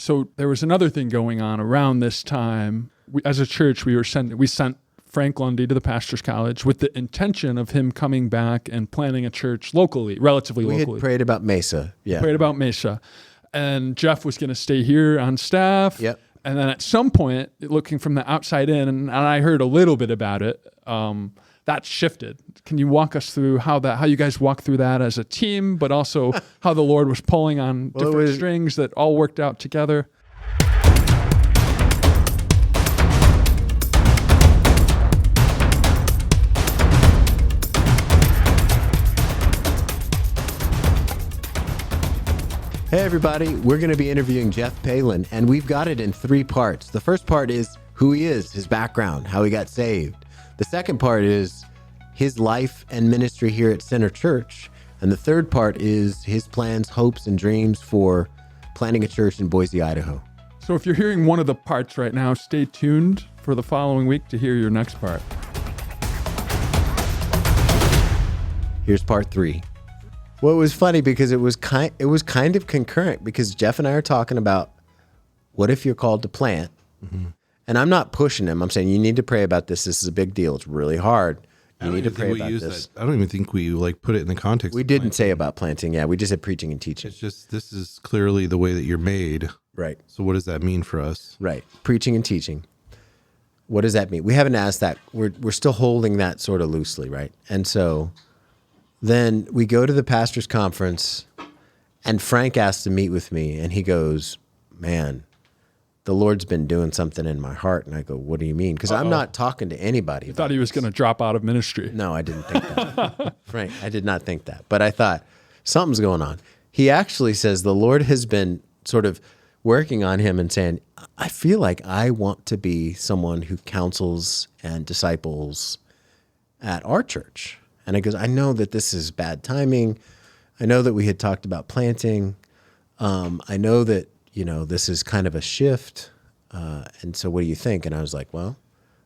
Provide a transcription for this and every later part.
So there was another thing going on around this time. As a church, we sent Frank Lundy to the Pastor's College with the intention of him coming back and planting a church locally, relatively locally. We had prayed about Mesa. Yeah. Prayed about Mesa. And Jeff was going to stay here on staff. Yep. And then at some point, looking from the outside in, and I heard a little bit about it, that shifted. Can you walk us through how you guys walked through that as a team, but also how the Lord was pulling on different strings that all worked out together? Hey everybody, we're going to be interviewing Jeff Palen, and we've got it in 3 parts. The first part is who he is, his background, how he got saved. The second part is his life and ministry here at Center Church. And the third part is his plans, hopes, and dreams for planting a church in Boise, Idaho. So if you're hearing one of the parts right now, stay tuned for the following week to hear your next part. Here's part 3. Well, it was funny because it was kind of concurrent, because Jeff and I are talking about what if you're called to plant. Mm-hmm. And I'm not pushing him. I'm saying you need to pray about this. This is a big deal. It's really hard. You need to pray about this. I don't even think we put it in the context. We didn't say about planting. Yeah, we just said preaching and teaching. It's just, this is clearly the way that you're made. Right. So what does that mean for us? Right. Preaching and teaching. What does that mean? We haven't asked that. We're still holding that sort of loosely, right? And so then we go to the pastor's conference, and Frank asked to meet with me, and he goes, man, the Lord's been doing something in my heart. And I go, what do you mean? Because I'm not talking to anybody. You thought he was going to drop out of ministry. No, I didn't think that. Frank, I did not think that. But I thought, something's going on. He actually says the Lord has been sort of working on him and saying, I feel like I want to be someone who counsels and disciples at our church. And I goes, I know that this is bad timing. I know that we had talked about planting. I know that, this is kind of a shift. And so what do you think? And I was like, well,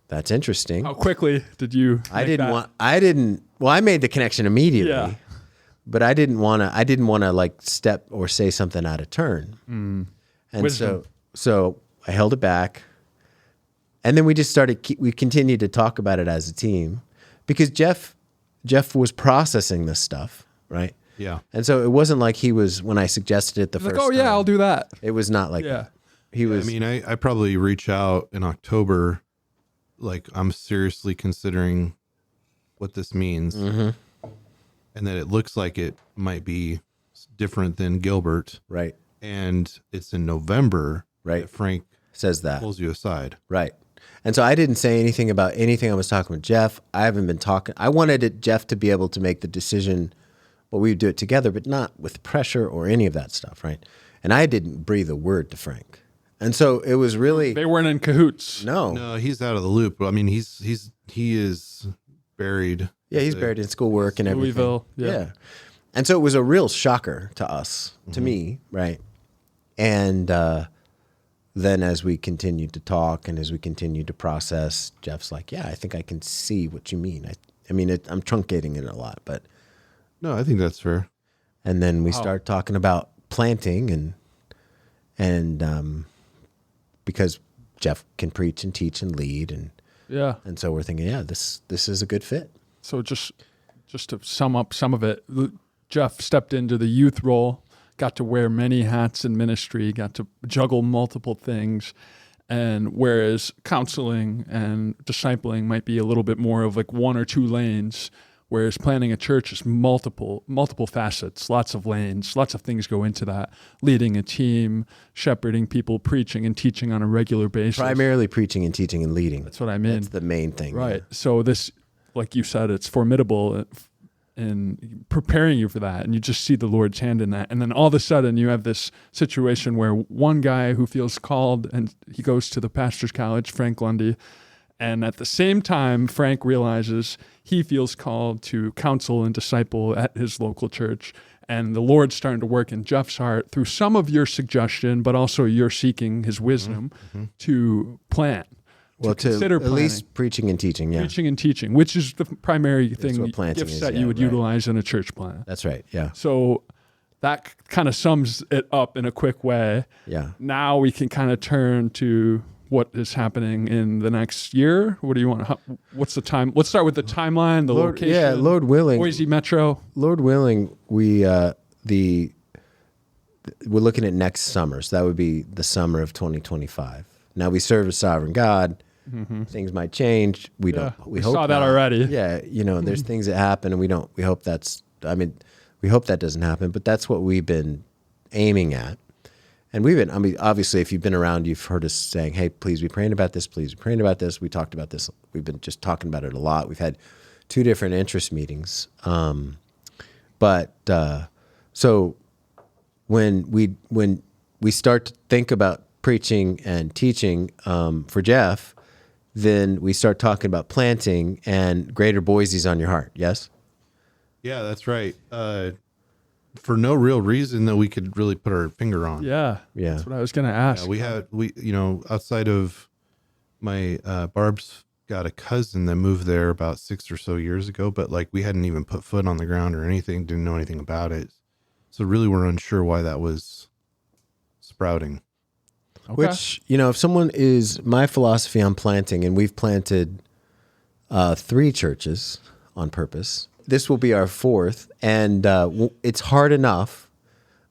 that's interesting. How quickly did you I made the connection immediately. Yeah. But I didn't want to like step or say something out of turn. And Wisdom. so I held it back. And then we just we continued to talk about it as a team, because Jeff was processing this stuff, right? Yeah. And so it wasn't like he was, when I suggested it the first time. Oh yeah, I'll do that. It was not like that. He was. I mean, I probably reach out in October, like I'm seriously considering what this means. Mm-hmm. And that it looks like it might be different than Gilbert. Right. And it's in November. Right. That Frank says that. Pulls you aside. Right. And so I didn't say anything about anything I was talking with Jeff. I haven't been talking. I wanted Jeff to be able to make the decision, but we would do it together, but not with pressure or any of that stuff, right? And I didn't breathe a word to Frank. And so it was really... They weren't in cahoots. No, he's out of the loop. I mean, he is buried. Yeah, he's buried in schoolwork and everything. Louisville, yeah. And so it was a real shocker to us, to me, right? And then as we continued to talk and as we continued to process, Jeff's like, yeah, I think I can see what you mean. I mean, I'm truncating it a lot, but... No, I think that's fair. And then we start talking about planting and because Jeff can preach and teach and lead and so we're thinking, yeah, this is a good fit. So just to sum up some of it, Jeff stepped into the youth role, got to wear many hats in ministry, got to juggle multiple things. And whereas counseling and discipling might be a little bit more of like 1 or 2 lanes, whereas planning a church is multiple facets, lots of lanes, lots of things go into that. Leading a team, shepherding people, preaching and teaching on a regular basis. Primarily preaching and teaching and leading. That's what I mean. That's the main thing. Right. Yeah. So this, like you said, it's formidable in preparing you for that. And you just see the Lord's hand in that. And then all of a sudden you have this situation where one guy who feels called and he goes to the pastor's college, Frank Lundy. And at the same time, Frank realizes he feels called to counsel and disciple at his local church. And the Lord's starting to work in Jeff's heart through some of your suggestion, but also you're seeking his wisdom to plant. Well, to consider at least preaching and teaching, yeah. Preaching and teaching, which is the primary thing, what planting gifts is, that yeah, you would right. utilize in a church plant. That's right, yeah. So that kind of sums it up in a quick way. Yeah. Now we can kind of turn to what is happening in the next year. What do you want? What's the time? Let's start with the timeline, the location. Yeah, Lord willing. Boise Metro. Lord willing, we're looking at next summer. So that would be the summer of 2025. Now we serve a sovereign God. Mm-hmm. Things might change. We don't. We hope saw that not. already. Yeah, there's things that happen, and we don't. We hope that's. I mean, we hope that doesn't happen. But that's what we've been aiming at, and we've been. I mean, obviously, if you've been around, you've heard us saying, "Hey, please be praying about this. Please be praying about this." We talked about this. We've been just talking about it a lot. We've had 2 different interest meetings. So when we start to think about preaching and teaching for Jeff, then we start talking about planting, and Greater Boise's on your heart. Yes? Yeah, that's right. For no real reason that we could really put our finger on. Yeah. Yeah. That's what I was going to ask. Yeah, we outside of my Barb's got a cousin that moved there about 6 or so years ago, but like we hadn't even put foot on the ground or anything, didn't know anything about it. So really we're unsure why that was sprouting. Okay. Which, if someone is my philosophy on planting, and we've planted 3 churches on purpose. This will be our 4th, and it's hard enough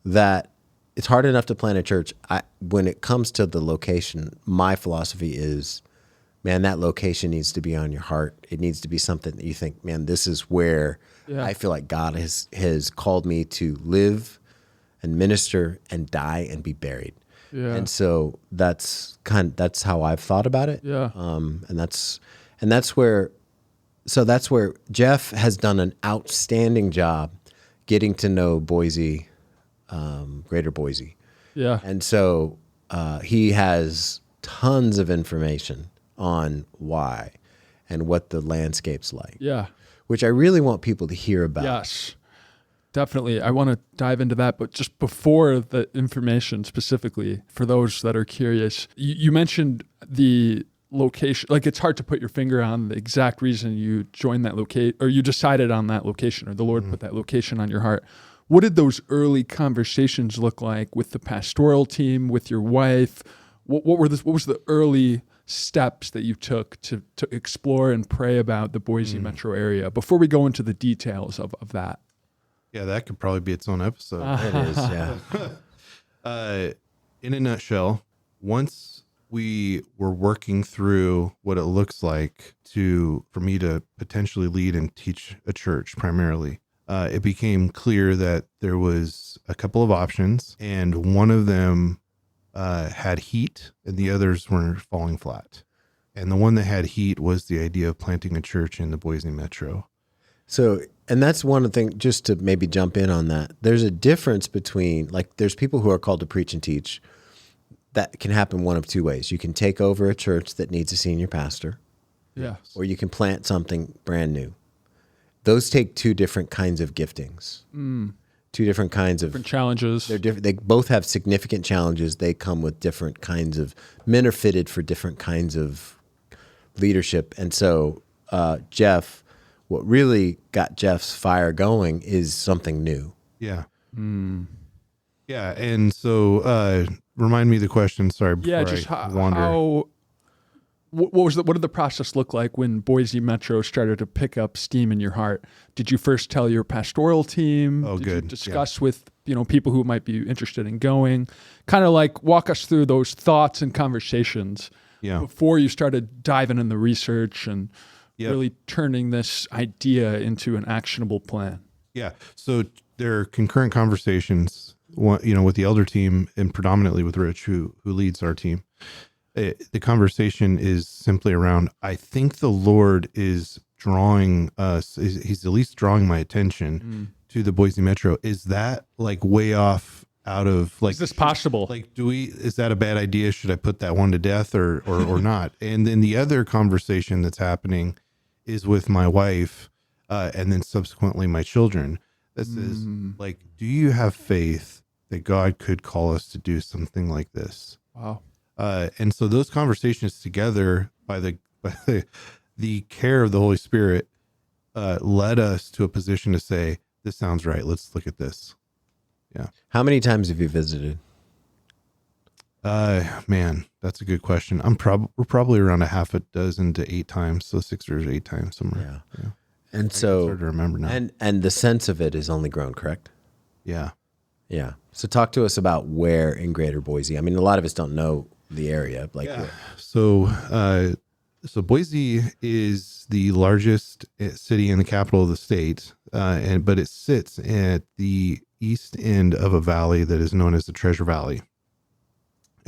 to plant a church. When it comes to the location, my philosophy is, man, that location needs to be on your heart. It needs to be something that you think, man, this is where I feel like God has called me to live and minister and die and be buried. Yeah. And so that's how I've thought about it. Yeah. And that's where Jeff has done an outstanding job getting to know Boise, Greater Boise. Yeah. And so he has tons of information on why and what the landscape's like. Yeah. Which I really want people to hear about. Yes. Definitely. I want to dive into that, but just before the information specifically, for those that are curious, you mentioned the location. Like, it's hard to put your finger on the exact reason you joined that location, or you decided on that location, or the Lord put that location on your heart. What did those early conversations look like with the pastoral team, with your wife? What was the early steps that you took to explore and pray about the Boise metro area before we go into the details of that? Yeah, that could probably be its own episode. It is, yeah. In a nutshell, once we were working through what it looks like for me to potentially lead and teach a church primarily, it became clear that there was a couple of options, and one of them had heat and the others were falling flat. And the one that had heat was the idea of planting a church in the Boise metro. So, and that's one of the things, just to maybe jump in on that, there's a difference between, like, there's people who are called to preach and teach. That can happen one of 2 ways. You can take over a church that needs a senior pastor. Yeah. Or you can plant something brand new. Those take 2 different kinds of giftings. 2 different kinds of different challenges. They're different. They both have significant challenges. They come with different kinds of, men are fitted for different kinds of leadership. And so, Jeff, what really got Jeff's fire going is something new. Yeah. Yeah. And so, remind me the question. Sorry. Yeah. Just how what did the process look like when Boise Metro started to pick up steam in your heart? Did you first tell your pastoral team? Oh, did good. you discuss with, people who might be interested in going? Kind of like walk us through those thoughts and conversations before you started diving in the research and really turning this idea into an actionable plan. Yeah. So there are concurrent conversations, with the elder team and predominantly with Rich, who leads our team. The conversation is simply around, I think the Lord is drawing us, he's at least drawing my attention to the Boise metro. Is that like way off out of, like, is this possible? Like, is that a bad idea? Should I put that one to death or not? And then the other conversation that's happening is with my wife, and then subsequently my children. This is like, do you have faith that God could call us to do something like this? Wow. And so those conversations together, by the care of the Holy Spirit, led us to a position to say, this sounds right. Let's look at this. Yeah. How many times have you visited? Man, that's a good question. We're probably around a half a dozen to 8 times. So 6 or 8 times somewhere. Yeah. And It's so, hard to remember now. and the sense of it is only grown, correct? Yeah. Yeah. So talk to us about where in Greater Boise. I mean, a lot of us don't know the area. Like, Yeah. So Boise is the largest city in the capital of the state, but it sits at the east end of a valley that is known as the Treasure Valley.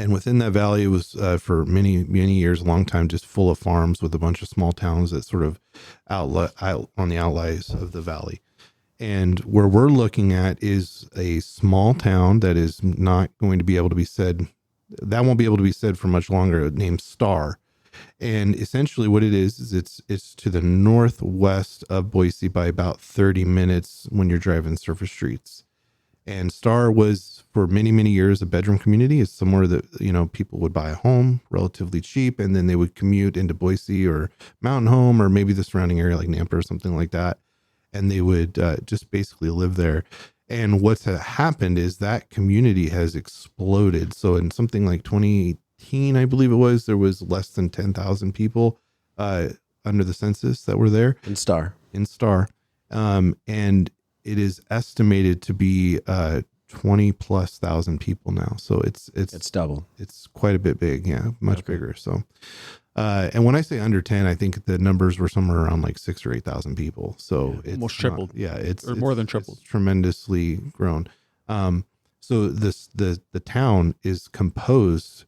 And within that valley, it was for many, many years, a long time, just full of farms with a bunch of small towns that sort of out on the outliers of the valley. And where we're looking at is a small town that is not going to be able to be said, that won't be able to be said for much longer, named Star. And essentially what it is it's to the northwest of Boise by about 30 minutes when you're driving surface streets. And Star was for many, many years a bedroom community. It's somewhere that, people would buy a home relatively cheap, and then they would commute into Boise or Mountain Home or maybe the surrounding area like Nampa or something like that. And they would just basically live there. And what's happened is that community has exploded. So in something like 2018, I believe it was, there was less than 10,000 people under the census that were there. in Star. And it is estimated to be 20 plus thousand people now. So it's double. It's quite a bit big. Yeah. Much bigger. So, and when I say under 10, I think the numbers were somewhere around like 6 or 8,000 people. So it's almost tripled. It's more than tripled. It's tremendously grown. So the town is composed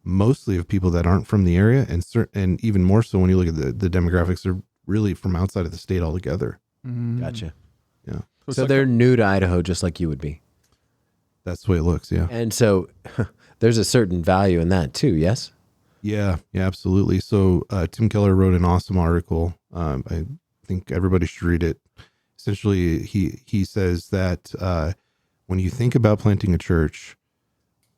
mostly of people that aren't from the area, and even more so when you look at the demographics, are really from outside of the state altogether. Mm. Gotcha. Yeah. So they're new to Idaho, just like you would be. That's the way it looks. Yeah. And so there's a certain value in that too. Yes. Yeah, absolutely. So Tim Keller wrote an awesome article. I think everybody should read it. Essentially, he says that when you think about planting a church,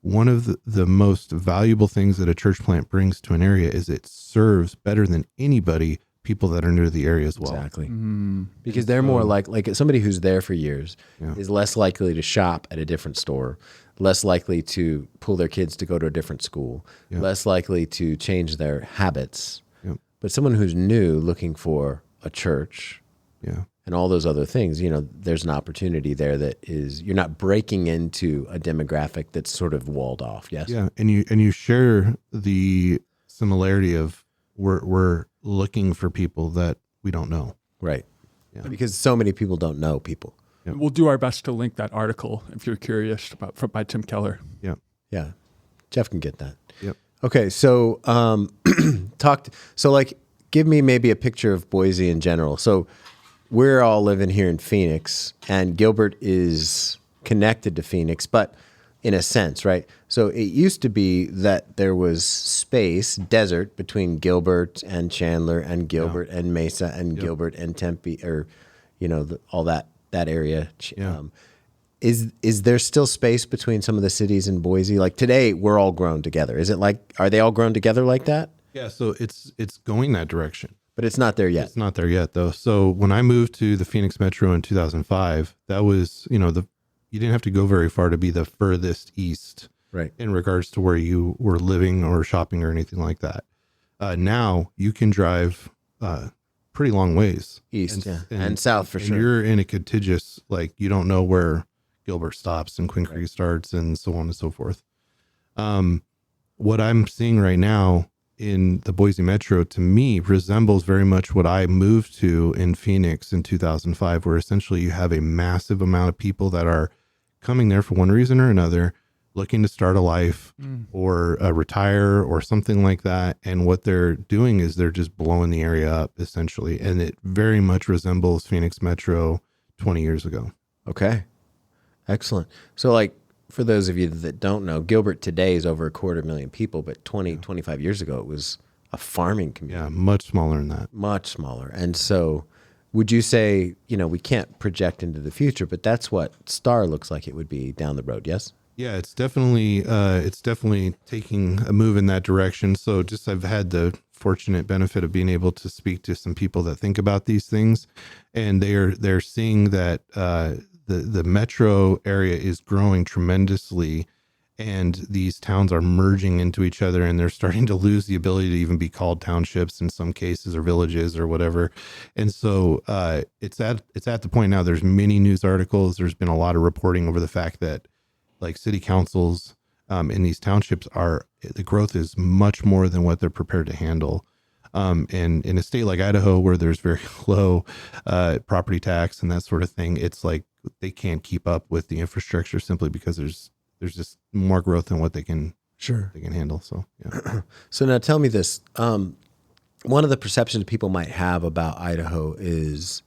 one of the most valuable things that a church plant brings to an area is it serves better than anybody people that are new to the area as well. Exactly. Mm. Because they're more like somebody who's there for years Yeah. is less likely to shop at a different store, less likely to pull their kids to go to a different school, Yeah. less likely to change their habits. Yep. But someone who's new looking for a church Yeah. and all those other things, there's an opportunity there that is, you're not breaking into a demographic that's sort of walled off. Yes. Yeah. And you share the similarity of we're looking for people that we don't know. Right. Yeah. Because so many people don't know people. Yep. We'll do our best to link that article if you're curious by Tim Keller. Yeah. Yeah. Jeff can get that. Yep. Okay. So, give me maybe a picture of Boise in general. So we're all living here in Phoenix, and Gilbert is connected to Phoenix, but in a sense, right? So it used to be that there was space, desert between Gilbert and Chandler and Gilbert and Mesa and Gilbert and Tempe, or, all that area. Yeah. Is there still space between some of the cities in Boise? Like today, we're all grown together. Is it are they all grown together like that? Yeah. So it's going that direction. But it's not there yet. It's not there yet, though. So when I moved to the Phoenix Metro in 2005, that was, you didn't have to go very far to be the furthest east, Right. in regards to where you were living or shopping or anything like that. Now you can drive pretty long ways East, and south for sure. You're in a contiguous, you don't know where Gilbert stops and Queen Creek starts and so on and so forth. What I'm seeing right now in the Boise Metro, to me, resembles very much what I moved to in Phoenix in 2005, where essentially you have a massive amount of people that are coming there for one reason or another, looking to start a life or retire or something like that. And what they're doing is they're just blowing the area up, essentially. And it very much resembles Phoenix Metro 20 years ago. Okay. Excellent. So for those of you that don't know, Gilbert today is over 250,000 people, but 25 years ago, it was a farming community. Yeah, much smaller than that. Much smaller. And so would you say, we can't project into the future, but that's what Star looks like it would be down the road, yes? Yeah, it's definitely taking a move in that direction. So I've had the fortunate benefit of being able to speak to some people that think about these things, and they're seeing that the metro area is growing tremendously, and these towns are merging into each other, and they're starting to lose the ability to even be called townships in some cases, or villages or whatever. And so it's at the point now, there's many news articles. There's been a lot of reporting over the fact that like city councils in these townships the growth is much more than what they're prepared to handle. And in a state like Idaho, where there's very low property tax and that sort of thing, it's like they can't keep up with the infrastructure simply because there's just more growth than what they can handle. So yeah. So now tell me this. One of the perceptions people might have about Idaho is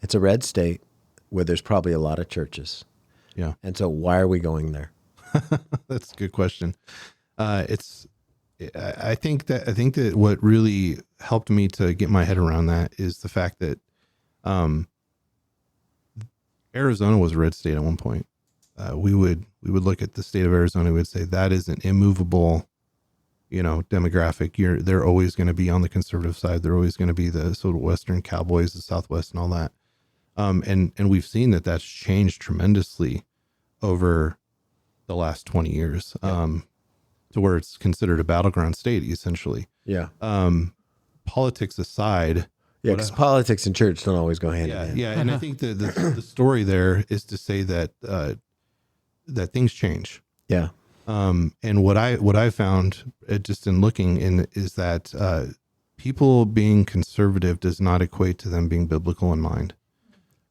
it's a red state where there's probably a lot of churches. Yeah. And so why are we going there? That's a good question. I think that what really helped me to get my head around that is the fact that Arizona was a red state at one point. We would look at the state of Arizona. We would say that is an immovable, demographic. They're always going to be on the conservative side. They're always going to be the sort of Western cowboys, the Southwest, and all that. And we've seen that that's changed tremendously over the last 20 years, to where it's considered a battleground state, essentially. Yeah. Politics aside. Yeah, because politics and church don't always go hand in hand. Yeah, and I think the story there is to say that that things change. Yeah. And what I found just in looking is that people being conservative does not equate to them being biblical in mind.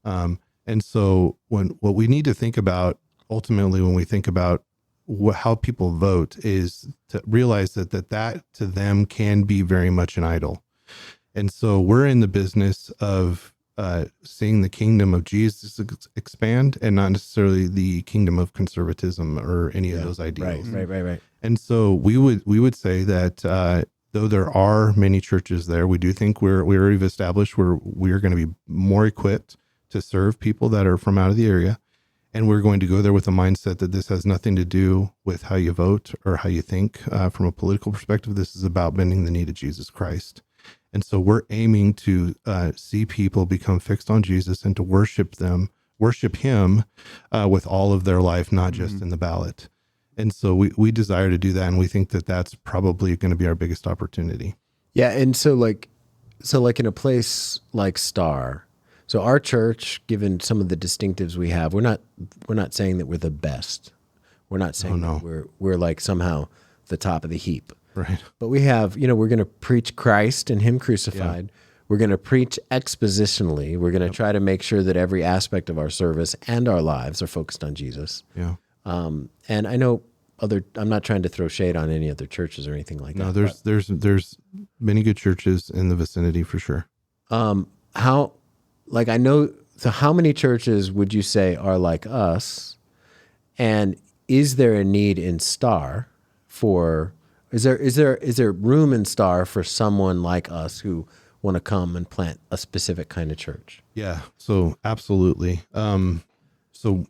And so what we need to think about ultimately when we think about how people vote is to realize that to them can be very much an idol. And so we're in the business of seeing the kingdom of Jesus expand, and not necessarily the kingdom of conservatism or any of those ideals. Right. And so we would say that though there are many churches there, we do think we already established we're going to be more equipped to serve people that are from out of the area. And we're going to go there with a mindset that this has nothing to do with how you vote or how you think from a political perspective. This is about bending the knee to Jesus Christ. And so we're aiming to see people become fixed on Jesus and to worship him with all of their life, not just in the ballot. And so we desire to do that. And we think that that's probably going to be our biggest opportunity. Yeah. And so like in a place like Star, so our Oh, church, given some of the distinctives we have, we're not saying that we're the best. We're not saying that we're like somehow the top of the heap. Right. But we have, we're going to preach Christ and him crucified. Yeah. We're going to preach expositionally. We're going to try to make sure that every aspect of our service and our lives are focused on Jesus. Yeah. And I know I'm not trying to throw shade on any other churches or anything like that. No, there's many good churches in the vicinity for sure. How many churches would you say are like us? And is there a need in Star is there room in Star for someone like us who want to come and plant a specific kind of church? Yeah. So absolutely. So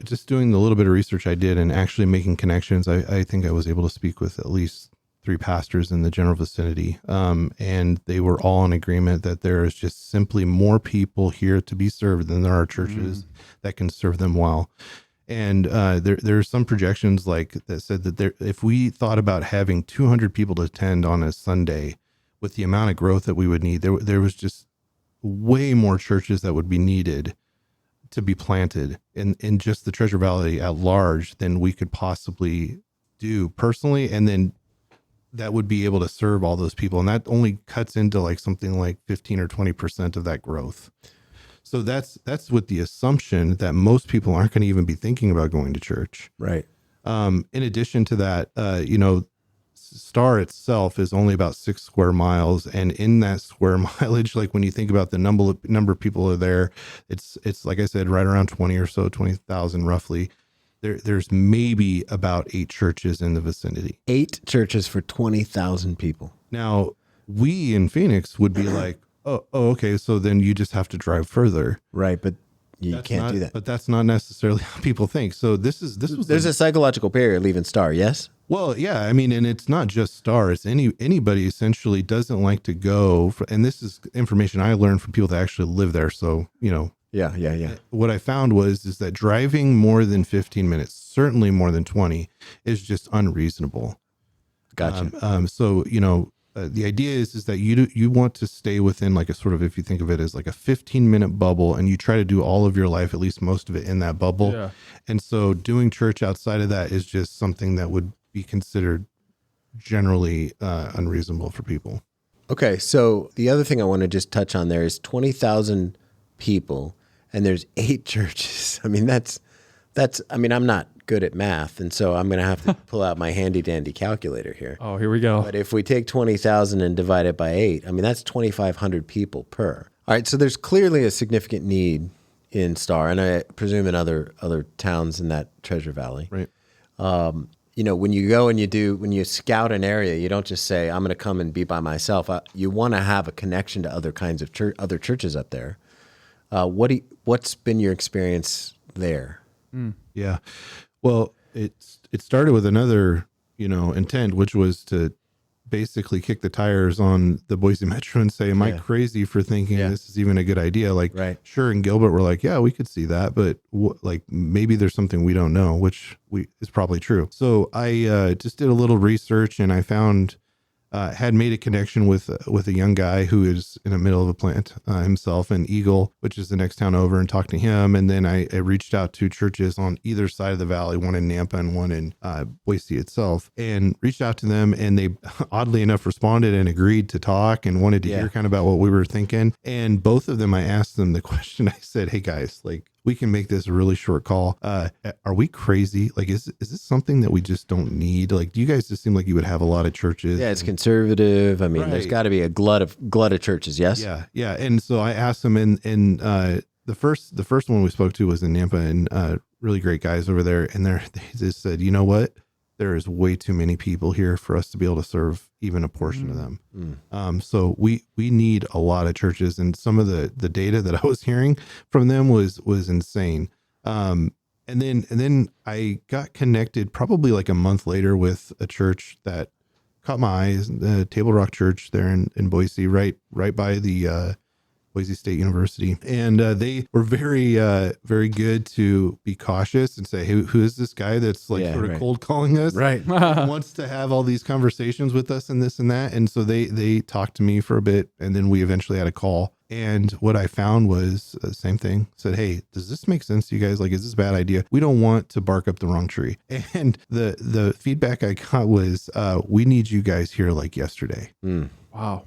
just doing the little bit of research I did and actually making connections, I think I was able to speak with at least 3 pastors in the general vicinity. And they were all in agreement that there is just simply more people here to be served than there are churches that can serve them well. And there are some projections that said that if we thought about having 200 people to attend on a Sunday with the amount of growth that we would need, there was just way more churches that would be needed to be planted in just the Treasure Valley at large than we could possibly do personally. And then that would be able to serve all those people. And that only cuts into something like 15 or 20% of that growth. So that's with the assumption that most people aren't going to even be thinking about going to church. Right. In addition to that, Star itself is only about 6 square miles. And in that square mileage, when you think about the number of people are there, it's like I said, right around 20,000 roughly. There's maybe about 8 churches in the vicinity. 8 churches for 20,000 people. Now, we in Phoenix would be like, oh, okay, so then you just have to drive further. Right, but you can't do that. But that's not necessarily how people think. So there's a psychological barrier leaving Star, yes? Well, yeah, I mean, and it's not just Star. It's anybody essentially doesn't like to go, and this is information I learned from people that actually live there. So, Yeah. What I found is that driving more than 15 minutes, certainly more than 20, is just unreasonable. Gotcha. So, the idea is that you want to stay within like a sort of, if you think of it as like a 15-minute bubble, and you try to do all of your life, at least most of it, in that bubble. Yeah. And so doing church outside of that is just something that would be considered generally unreasonable for people. Okay, so the other thing I want to just touch on there is 20,000 people, and there's 8 churches. I mean, I'm not good at math, and so I'm going to have to pull out my handy dandy calculator here. Oh, here we go. But if we take 20,000 and divide it by 8, I mean, that's 2,500 people per. All right, so there's clearly a significant need in Star, and I presume in other towns in that Treasure Valley. Right. When you go and when you scout an area, you don't just say, I'm going to come and be by myself. You want to have a connection to other kinds of other churches up there. What's been your experience there? Yeah. Well, it started with another, intent, which was to basically kick the tires on the Boise Metro and say, am I crazy for thinking this is even a good idea? Like, sure. And Gilbert were like, yeah, we could see that, but maybe there's something we don't know, which is probably true. So I just did a little research, and I found, had made a connection with a young guy who is in the middle of a plant himself in Eagle, which is the next town over, and talked to him. And then I reached out to churches on either side of the valley, one in Nampa and one in Boise itself, and reached out to them. And they oddly enough responded and agreed to talk and wanted to hear kind of about what we were thinking. And both of them, I asked them the question. I said, hey guys, like, we can make this a really short call. Are we crazy? Like, is this something that we just don't need? Like, do you guys just seem like you would have a lot of churches? Yeah, it's conservative. I mean, there's got to be a glut of churches. Yes. Yeah. And so I asked them, and the first one we spoke to was in Nampa, and really great guys over there. And they just said, you know what? There is way too many people here for us to be able to serve even a portion of them. So we need a lot of churches, and some of the data that I was hearing from them was insane. And then I got connected probably like a month later with a church that caught my eye, the Table Rock Church there in Boise, right by the Boise State University. And they were very, very good to be cautious and say, hey, who is this guy that's like sort of cold calling us? Right. Wants to have all these conversations with us and this and that. And so they talked to me for a bit, and then we eventually had a call. And what I found was the same thing. Said, hey, does this make sense to you guys? Like, is this a bad idea? We don't want to bark up the wrong tree. And the feedback I got was, we need you guys here like yesterday. Wow.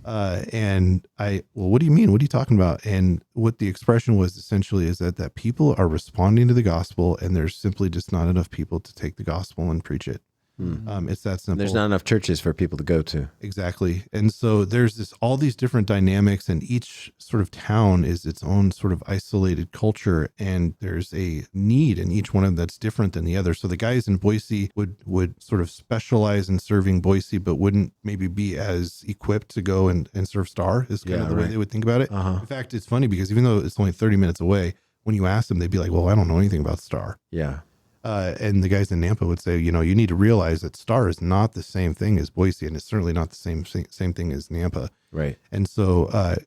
And what do you mean? What are you talking about? And what the expression was essentially is that people are responding to the gospel, and there's simply just not enough people to take the gospel and preach it. It's that simple. There's not enough churches for people to go to. Exactly. And so there's all these different dynamics, and each sort of town is its own sort of isolated culture, and there's a need in each one of them that's different than the other. So the guys in Boise would sort of specialize in serving Boise, but wouldn't maybe be as equipped to go and serve Star, is kind of the way they would think about it. In fact, it's funny because even though it's only 30 minutes away, when you ask them, they'd be like, well, I don't know anything about Star. Yeah. And the guys in Nampa would say, you need to realize that Star is not the same thing as Boise, and it's certainly not the same thing as Nampa. Right. And so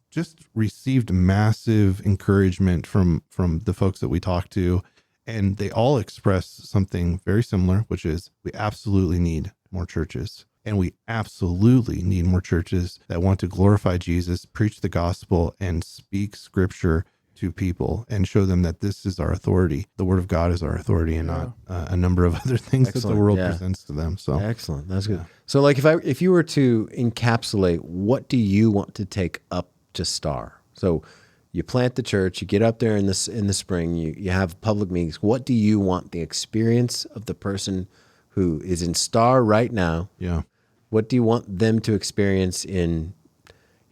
just received massive encouragement from the folks that we talked to, and they all expressed something very similar, which is we absolutely need more churches. And we absolutely need more churches that want to glorify Jesus, preach the gospel, and speak scripture to people and show them that this is our authority. The word of God is our authority, and not a number of other things that the world presents to them. So excellent. That's good. So like if you were to encapsulate, what do you want to take up to Star? So you plant the church, you get up there in the spring, you have public meetings. What do you want the experience of the person who is in Star right now? Yeah. What do you want them to experience in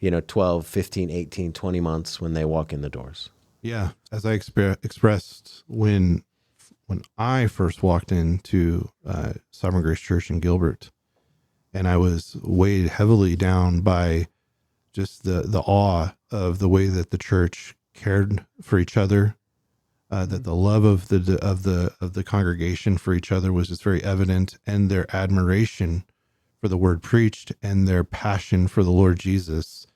12, 15, 18, 20 months when they walk in the doors? Yeah, as I expressed when I first walked into Sovereign Grace Church in Gilbert, and I was weighed heavily down by just the awe of the way that the church cared for each other, that the love of the congregation for each other was just very evident, and their admiration for the word preached and their passion for the Lord Jesus.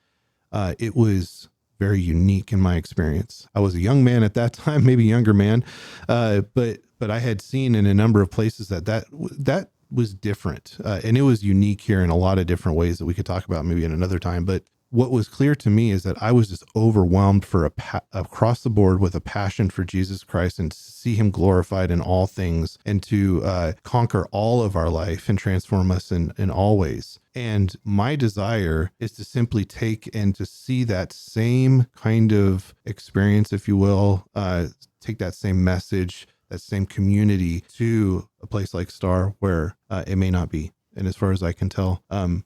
It was very unique in my experience. I was a young man at that time, maybe younger man, but I had seen in a number of places that was different, and it was unique here in a lot of different ways that we could talk about maybe in another time. But what was clear to me is that I was just overwhelmed across the board with a passion for Jesus Christ and to see him glorified in all things and to conquer all of our life and transform us in all ways. And my desire is to simply take and to see that same kind of experience, if you will, take that same message, that same community to a place like Star where it may not be. And as far as I can tell, I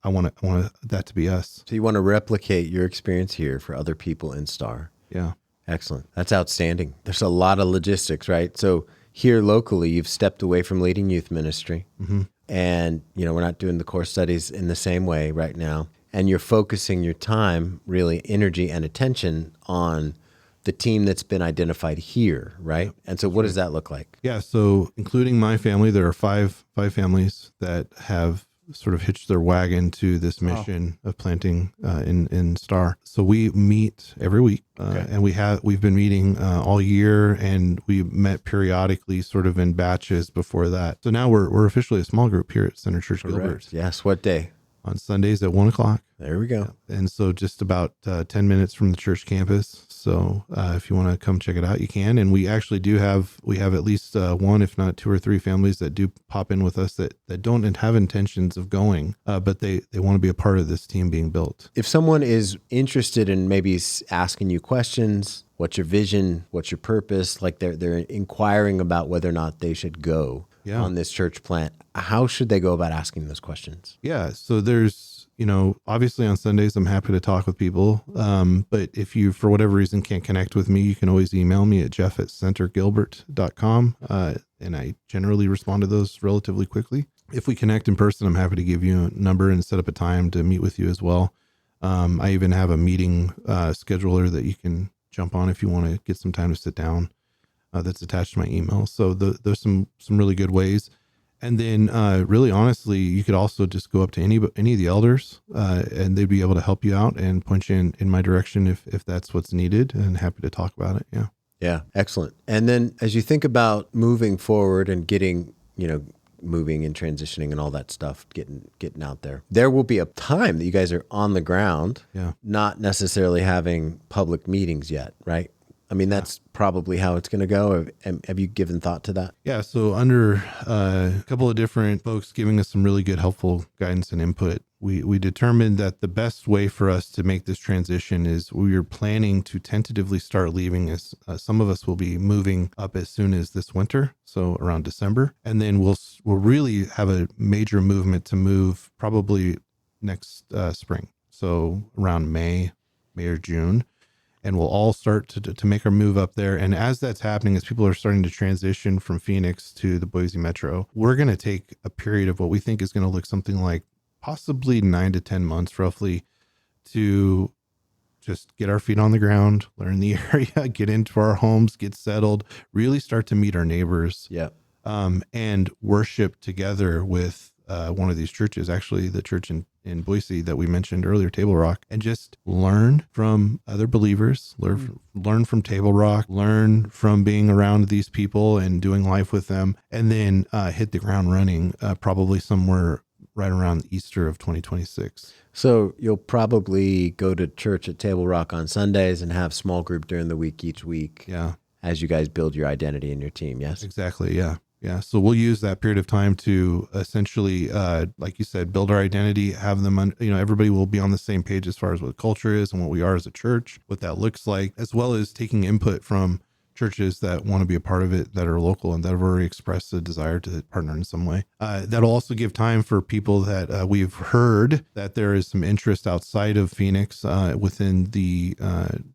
want that to be us. So you want to replicate your experience here for other people in Star. Yeah. Excellent. That's outstanding. There's a lot of logistics, right? So here locally, you've stepped away from leading youth ministry. Mm-hmm. And, we're not doing the core studies in the same way right now. And you're focusing your time, really energy and attention on the team that's been identified here, right? And so what does that look like? Yeah, so including my family, there are five families that have sort of hitched their wagon to this mission of planting in Star. So we meet every week, and we've been meeting all year, and we met periodically sort of in batches before that. So now we're officially a small group here at Center Church Gilbert. Yes, what day? On Sundays at 1:00. There we go. Yeah. And so just about 10 minutes from the church campus. So if you want to come check it out, you can. And we actually have at least one, if not two or three families that do pop in with us that don't have intentions of going, but they want to be a part of this team being built. If someone is interested in maybe asking you questions, what's your vision, what's your purpose, like they're inquiring about whether or not they should go on this church plant, how should they go about asking those questions? Yeah. So there's, obviously on Sundays, I'm happy to talk with people. But if you, for whatever reason, can't connect with me, you can always email me at jeff@centergilbert.com. And I generally respond to those relatively quickly. If we connect in person, I'm happy to give you a number and set up a time to meet with you as well. I even have a meeting scheduler that you can jump on if you want to get some time to sit down. That's attached to my email. So there's some really good ways. And then really honestly, you could also just go up to any of the elders and they'd be able to help you out and point you in my direction if that's what's needed, and happy to talk about it. Yeah. Yeah. Excellent. And then as you think about moving forward and getting, moving and transitioning and all that stuff, getting out there will be a time that you guys are on the ground, not necessarily having public meetings yet, right? I mean, that's probably how it's going to go. Have you given thought to that? Yeah. So under a couple of different folks giving us some really good, helpful guidance and input, we determined that the best way for us to make this transition is we are planning to tentatively start leaving as some of us will be moving up as soon as this winter. So around December, and then we'll really have a major movement to move probably next spring. So around May or June. And we'll all start to make our move up there. And as that's happening, as people are starting to transition from Phoenix to the Boise Metro, we're going to take a period of what we think is going to look something like possibly 9 to 10 months roughly to just get our feet on the ground, learn the area, get into our homes, get settled, really start to meet our neighbors. And worship together with one of these churches, actually the church in Boise that we mentioned earlier, Table Rock, and just learn from other believers, learn from Table Rock, learn from being around these people and doing life with them, and then hit the ground running probably somewhere right around Easter of 2026. So you'll probably go to church at Table Rock on Sundays and have small group during the week each week. Yeah. As you guys build your identity and your team, yes? Exactly, yeah. Yeah, so we'll use that period of time to essentially, like you said, build our identity, have them, everybody will be on the same page as far as what culture is and what we are as a church, what that looks like, as well as taking input from churches that want to be a part of it, that are local and that have already expressed a desire to partner in some way. That'll also give time for people that we've heard that there is some interest outside of Phoenix within the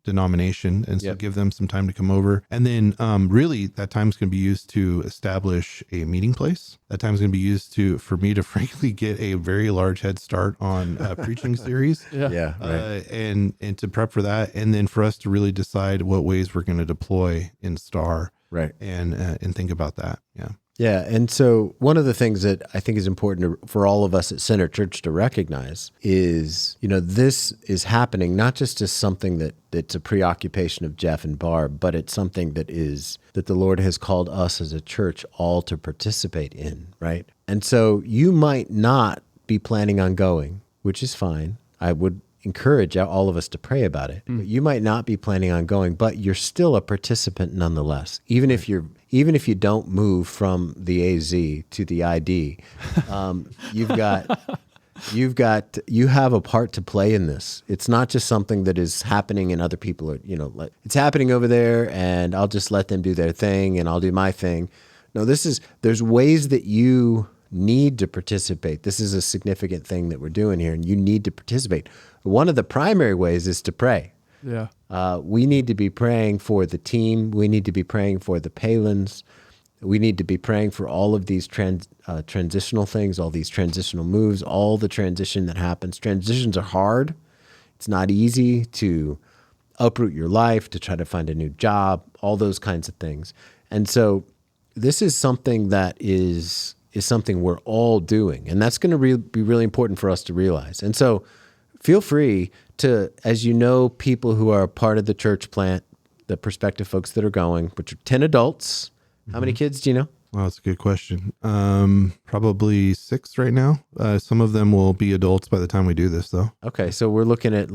denomination. And so give them some time to come over. And then really that time is going to be used to establish a meeting place. That time is going to be used for me to frankly get a very large head start on a preaching series. And to prep for that. And then for us to really decide what ways we're going to deploy in Star, and think about that. Yeah, and so one of the things that I think is important for all of us at Center Church to recognize is, this is happening not just as something that's a preoccupation of Jeff and Barb, but it's something that the Lord has called us as a church all to participate in, right? And so you might not be planning on going, which is fine. I would encourage all of us to pray about it. But you might not be planning on going, but you're still a participant nonetheless. Even if you don't move from the AZ to the ID, you have a part to play in this. It's not just something that is happening and other people are, it's happening over there and I'll just let them do their thing and I'll do my thing. No, there's ways that you need to participate. This is a significant thing that we're doing here and you need to participate. One of the primary ways is to pray. Yeah. We need to be praying for the team. We need to be praying for the Palens. We need to be praying for all of these transitional things, all these transitional moves, all the transition that happens. Transitions are hard. It's not easy to uproot your life, to try to find a new job, all those kinds of things. And so this is something that is something we're all doing. And that's going to be really important for us to realize. And so feel free to, as people who are a part of the church plant, the prospective folks that are going, which are 10 adults. How many kids do you know? Well, that's a good question. Probably 6 right now. Some of them will be adults by the time we do this, though. Okay, so we're looking at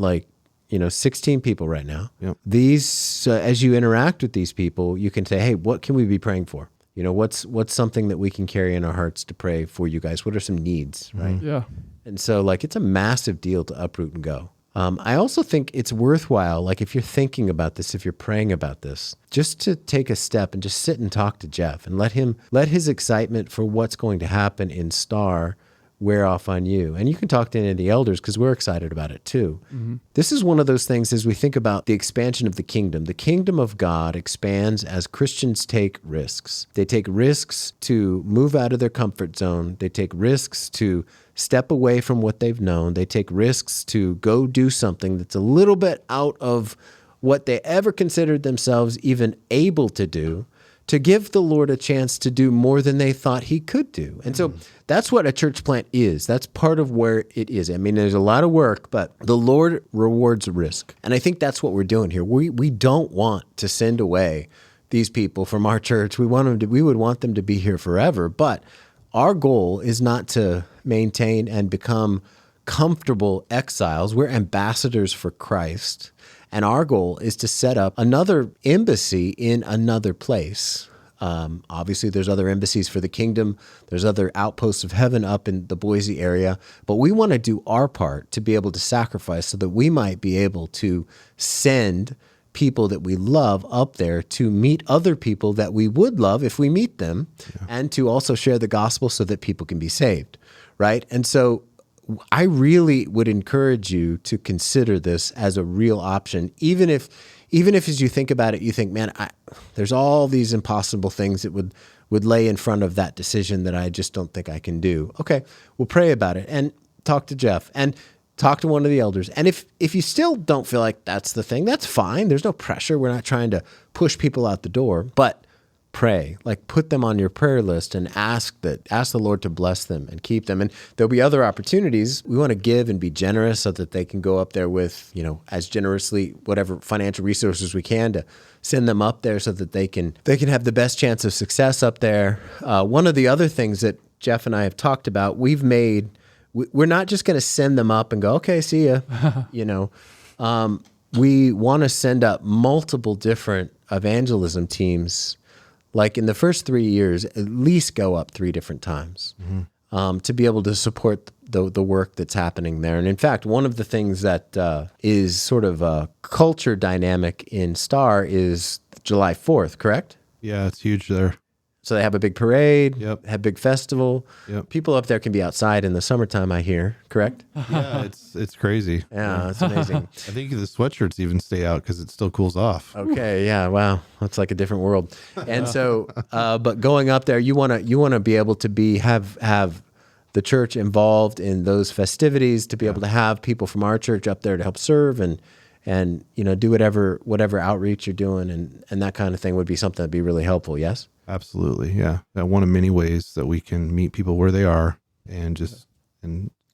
16 people right now. Yep. These, as you interact with these people, you can say, hey, what can we be praying for? What's something that we can carry in our hearts to pray for you guys? What are some needs, right? Yeah. And so it's a massive deal to uproot and go. I also think it's worthwhile, if you're thinking about this, if you're praying about this, just to take a step and just sit and talk to Jeff and let his excitement for what's going to happen in Star wear off on you. And you can talk to any of the elders because we're excited about it too. Mm-hmm. This is one of those things as we think about the expansion of the kingdom of God expands as Christians take risks. They take risks to move out of their comfort zone. They take risks to step away from what they've known. They take risks to go do something that's a little bit out of what they ever considered themselves even able to do, to give the Lord a chance to do more than they thought he could do. And so that's what a church plant is. That's part of where it is. I mean, there's a lot of work, but the Lord rewards risk. And I think that's what we're doing here. We don't want to send away these people from our church. We would want them to be here forever, but our goal is not to maintain and become comfortable exiles. We're ambassadors for Christ. And our goal is to set up another embassy in another place. Obviously, there's other embassies for the kingdom. There's other outposts of heaven up in the Boise area. But we want to do our part to be able to sacrifice so that we might be able to send people that we love up there to meet other people that we would love if we meet them, and to also share the gospel so that people can be saved, right? And so I really would encourage you to consider this as a real option, even if as you think about it, you think, man, there's all these impossible things that would lay in front of that decision that I just don't think I can do. Okay, we'll pray about it and talk to Jeff and talk to one of the elders. And if you still don't feel like that's the thing, that's fine. There's no pressure. We're not trying to push people out the door, but pray, put them on your prayer list and ask the Lord to bless them and keep them. And there'll be other opportunities. We want to give and be generous so that they can go up there with, as generously, whatever financial resources we can to send them up there so that they can have the best chance of success up there. One of the other things that Jeff and I have talked about, we're not just going to send them up and go, okay, see ya. We want to send up multiple different evangelism teams. In the first 3 years, at least go up 3 different times to be able to support the work that's happening there. And in fact, one of the things that is sort of a culture dynamic in Star is July 4th, correct? Yeah, it's huge there. So they have a big parade, Yep. have a big festival. Yep. People up there can be outside in the summertime, I hear, correct? Yeah, it's crazy. Yeah, it's amazing. I think the sweatshirts even stay out because it still cools off. Okay, yeah, wow, that's like a different world. And so, but going up there, you want to be able to have the church involved in those festivities, to be able to have people from our church up there to help serve and do whatever outreach you're doing, and that kind of thing would be something that'd be really helpful. Yes. Absolutely. Yeah. One of many ways that we can meet people where they are and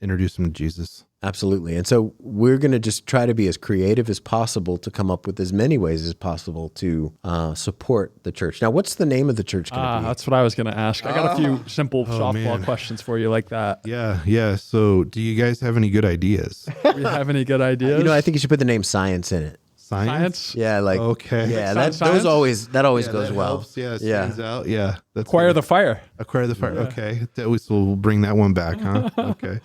introduce them to Jesus. Absolutely. And so we're going to just try to be as creative as possible to come up with as many ways as possible to support the church. Now, what's the name of the church going to be? That's what I was going to ask. I got a few simple softball man. questions for you like that. Yeah. So do you guys have any good ideas? Do you have any good ideas? I think you should put the name Science in it. Science? Yeah, like okay. Yeah, Science? that always goes that well. Helps. Yeah, it stands out. Yeah, that's Acquire good. the Fire. Acquire the Fire. Okay, we'll bring that one back, huh? Okay.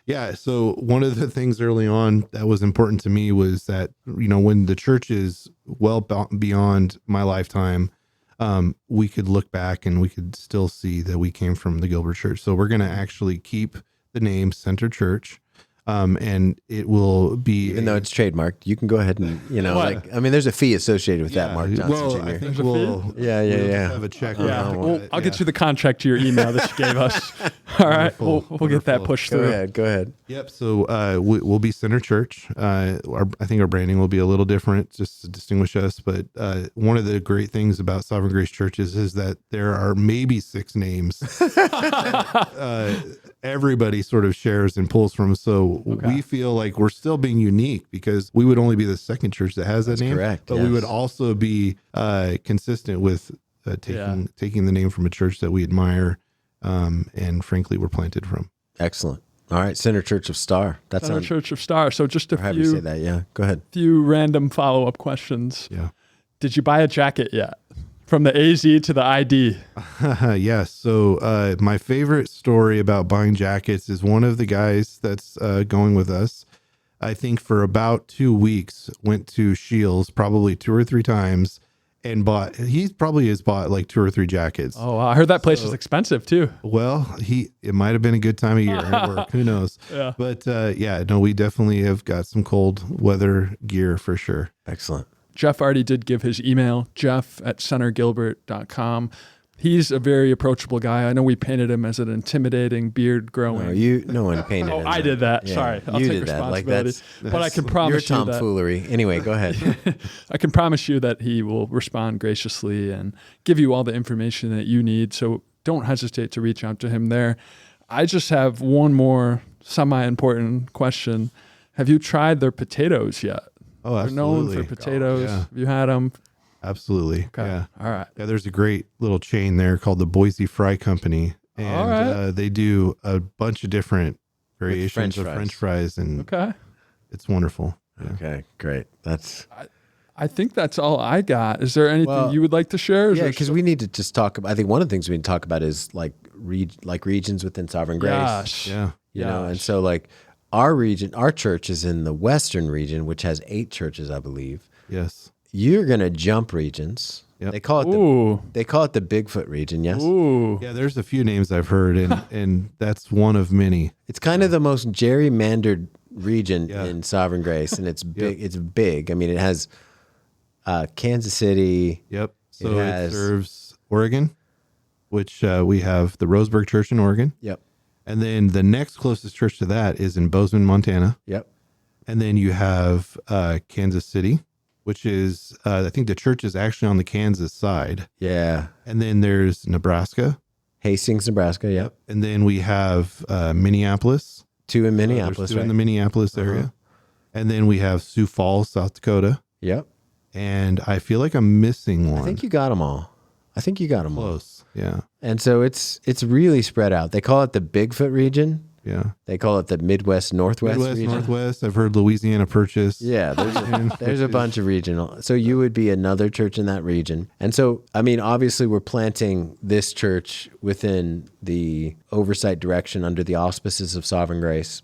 Yeah. So one of the things early on that was important to me was that when the church is well beyond my lifetime, we could look back and we could still see that we came from the Gilbert Church. So we're going to actually keep the name Center Church. And it will be, even though it's trademarked, you can go ahead and there's a fee associated with that, Mark Johnson well, Jr. I think There's a we'll have a check. Yeah, around I'll get you the contract to your email that you gave us. All right, Wonderful, we'll get that wonderful. pushed Go through. ahead. Yep. So we'll be Center Church. I think our branding will be a little different just to distinguish us. But one of the great things about Sovereign Grace churches is that there are maybe 6 names. Everybody sort of shares and pulls from. So we feel like we're still being unique because we would only be the second church that has that name. Correct. But we would also be consistent with taking the name from a church that we admire and frankly we're planted from. Excellent. All right, Center Church of Star. That's Center Church of Star. So just a have you say that. Yeah, go ahead. few random follow-up questions. Yeah. Did you buy a jacket yet? From the AZ to the ID. Yes. So my favorite story about buying jackets is one of the guys that's going with us. I think for about 2 weeks, went to Shields probably 2 or 3 times and he probably has bought like 2 or 3 jackets. Oh, wow. I heard that place is expensive too. Well, it might have been a good time of year at work. Who knows? Yeah. But we definitely have got some cold weather gear for sure. Excellent. Jeff already did give his email, jeff@centergilbert.com. He's a very approachable guy. I know we painted him as an intimidating beard growing. No one painted him. I did that. Yeah, Sorry. I'll you take did that. Like responsibility. But I can promise your you that tomfoolery. Anyway, go ahead. I can promise you that he will respond graciously and give you all the information that you need. So don't hesitate to reach out to him there. I just have one more semi-important question. Have you tried their potatoes yet? Oh, absolutely. They're known for potatoes. Yeah. Have you had them? Absolutely. Okay. Yeah. All right. Yeah, there's a great little chain there called the Boise Fry Company. And All right. they do a bunch of different variations French of fries. French fries. And Okay. it's wonderful. Yeah. Okay, great. That's I think that's all I got. Is there anything you would like to share? because we need to just talk about. I think one of the things we need to talk about is like regions within Sovereign Grace. Gosh. Yeah. And so like our region, our church is in the Western region, which has 8 churches, I believe. Yes. You're gonna jump regions. Yep. They call it Ooh. the Bigfoot region. Yes. Ooh. Yeah, there's a few names I've heard, and that's one of many. It's kind of the most gerrymandered region Yeah. in Sovereign Grace, and it's big. It's big. I mean, it has Kansas City. Yep. So it has- serves Oregon, which we have the Roseburg Church in Oregon. Yep. And then the next closest church to that is in Bozeman, Montana. Yep. And then you have Kansas City, which is, I think the church is actually on the Kansas side. Yeah. And then there's Nebraska. Hastings, Nebraska. Yep. And then we have Minneapolis. 2 in There's Minneapolis. 2 in Right? the Minneapolis area. And then we have Sioux Falls, South Dakota. Yep. And I feel like I'm missing one. I think you got them all. Close. Yeah. And so it's really spread out. They call it the Bigfoot region. Yeah. They call it the Midwest Northwest region. Northwest. I've heard Louisiana Purchase. Yeah, there's a bunch of regional. So you would be another church in that region. And so, I mean, obviously we're planting this church within the oversight direction under the auspices of Sovereign Grace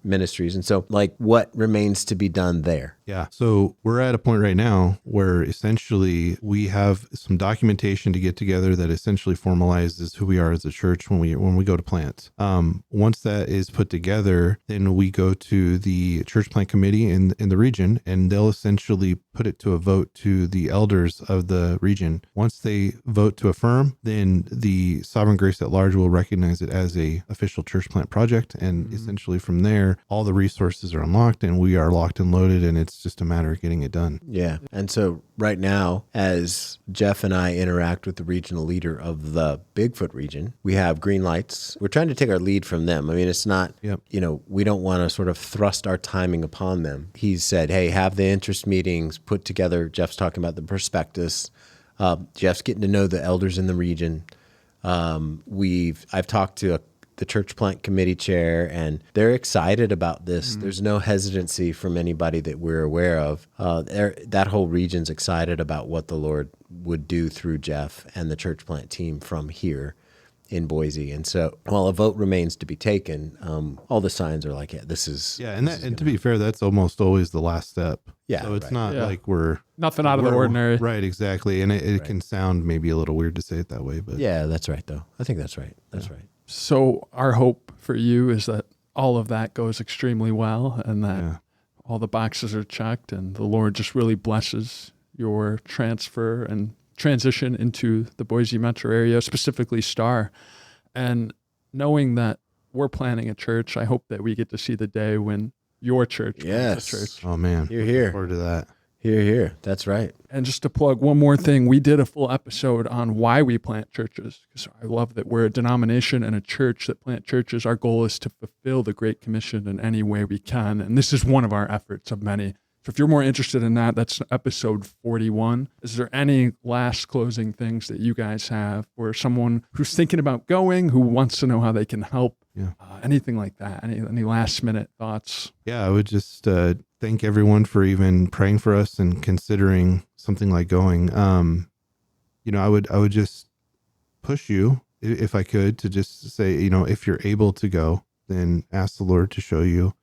Ministries. And so, like, what remains to be done there? Yeah. So we're at a point right now where essentially we have some documentation to get together that essentially formalizes who we are as a church when we go to plant. Once that is put together, then we go to the church plant committee in the region, and they'll essentially put it to a vote to the elders of the region. Once they vote to affirm, then the Sovereign Grace at large will recognize it as a official church plant project. And essentially from there, all the resources are unlocked and we are locked and loaded, and it's just a matter of getting it done. Yeah. And so right now, as Jeff and I interact with the regional leader of the Bigfoot region, we have green lights. We're trying to take our lead from them. I mean, it's not, we don't want to sort of thrust our timing upon them. He's said, hey, have the interest meetings put together. Jeff's talking about the prospectus. Jeff's getting to know the elders in the region. I've talked to the church plant committee chair, and they're excited about this. There's no hesitancy from anybody that we're aware of. That whole region's excited about what the Lord would do through Jeff and the church plant team from here in Boise. And so while a vote remains to be taken, all the signs are like, this is... Yeah, and to be fair, that's almost always the last step. Yeah. So it's not like we're... Nothing out of the ordinary. Right, exactly. And it can sound maybe a little weird to say it that way, but... Yeah, that's right, though. I think that's right. That's right. So our hope for you is that all of that goes extremely well and that all the boxes are checked and the Lord just really blesses your transfer and transition into the Boise metro area, specifically Star. And knowing that we're planning a church, I hope that we get to see the day when your church plants a church. Oh, man. You're here. Look forward to that. Here. That's right. And just to plug one more thing, we did a full episode on why we plant churches, because I love that we're a denomination and a church that plant churches. Our goal is to fulfill the Great Commission in any way we can. And this is one of our efforts of many. So if you're more interested in that, that's episode 41. Is there any last closing things that you guys have for someone who's thinking about going, who wants to know how they can help? Yeah. Anything like that? Any last minute thoughts? Yeah, I would just thank everyone for even praying for us and considering something like going. I would just push you, if I could, to just say, if you're able to go, then ask the Lord to show you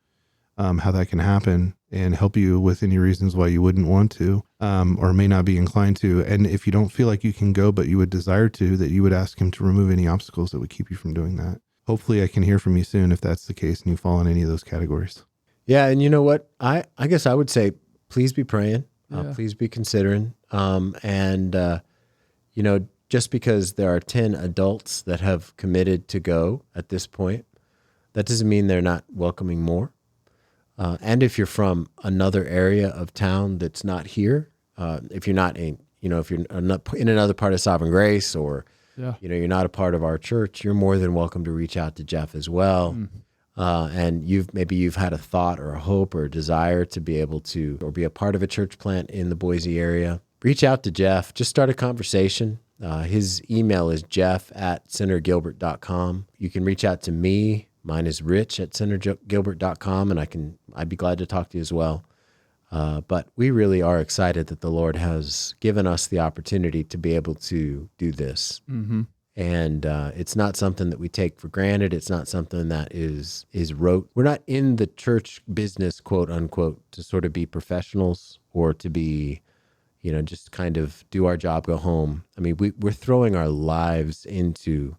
how that can happen and help you with any reasons why you wouldn't want to or may not be inclined to. And if you don't feel like you can go, but you would desire to, that you would ask him to remove any obstacles that would keep you from doing that. Hopefully I can hear from you soon if that's the case and you fall in any of those categories. Yeah. And you know what? I guess I would say, please be praying. Please be considering. Just because there are 10 adults that have committed to go at this point, that doesn't mean they're not welcoming more. And if you're from another area of town that's not here, if you're not in, if you're not in another part of Sovereign Grace or, you're not a part of our church, you're more than welcome to reach out to Jeff as well. And you've had a thought or a hope or a desire to be able to, or be a part of a church plant in the Boise area. Reach out to Jeff, just start a conversation. His email is jeff@senatorgilbert.com. You can reach out to me. Mine is rich@senatorgilbert.com, and I'd be glad to talk to you as well. But we really are excited that the Lord has given us the opportunity to be able to do this. Mm-hmm. And it's not something that we take for granted. It's not something that is rote. We're not in the church business, quote unquote, to sort of be professionals or to be, just kind of do our job, go home. I mean, we're throwing our lives into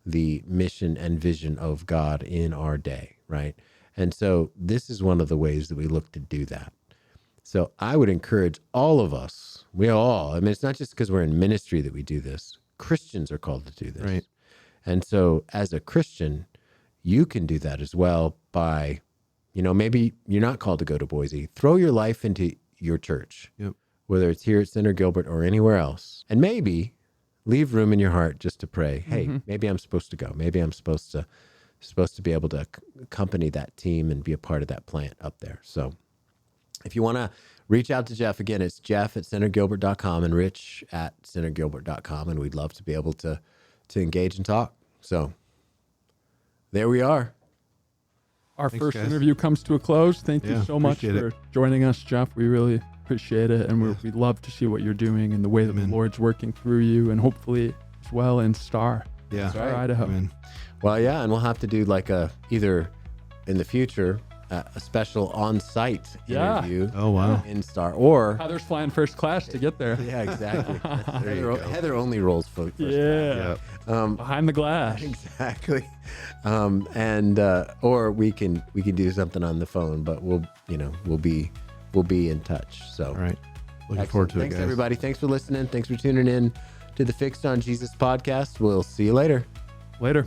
the mission and vision of God in our day, right? And so this is one of the ways that we look to do that. So I would encourage all of us, it's not just because we're in ministry that we do this. Christians are called to do this. Right. And so as a Christian, you can do that as well by, maybe you're not called to go to Boise. Throw your life into your church, whether it's here at Senator Gilbert or anywhere else. And maybe leave room in your heart just to pray, hey, maybe I'm supposed to go. Maybe I'm supposed to be able to accompany that team and be a part of that plant up there. So if you want to reach out to Jeff, again, it's jeff@senatorgilbert.com and rich@senatorgilbert.com. And we'd love to be able to engage and talk. So there we are. Our first interview comes to a close. Thank you so much for joining us, Jeff. We really appreciate it. And we'd love to see what you're doing and the way that the Lord's working through you and hopefully as well in Star, Idaho. Amen. Well, yeah. And we'll have to do either in the future, a special on-site interview. Oh, wow. In Star, or Heather's flying first class to get there. Yeah, exactly. Heather only rolls first class. Behind the glass. Exactly. Or we can do something on the phone, but we'll be in touch. So all right. Looking forward to it, guys. Thanks, everybody. Thanks for listening. Thanks for tuning in to the Fixed on Jesus podcast. We'll see you later. Later.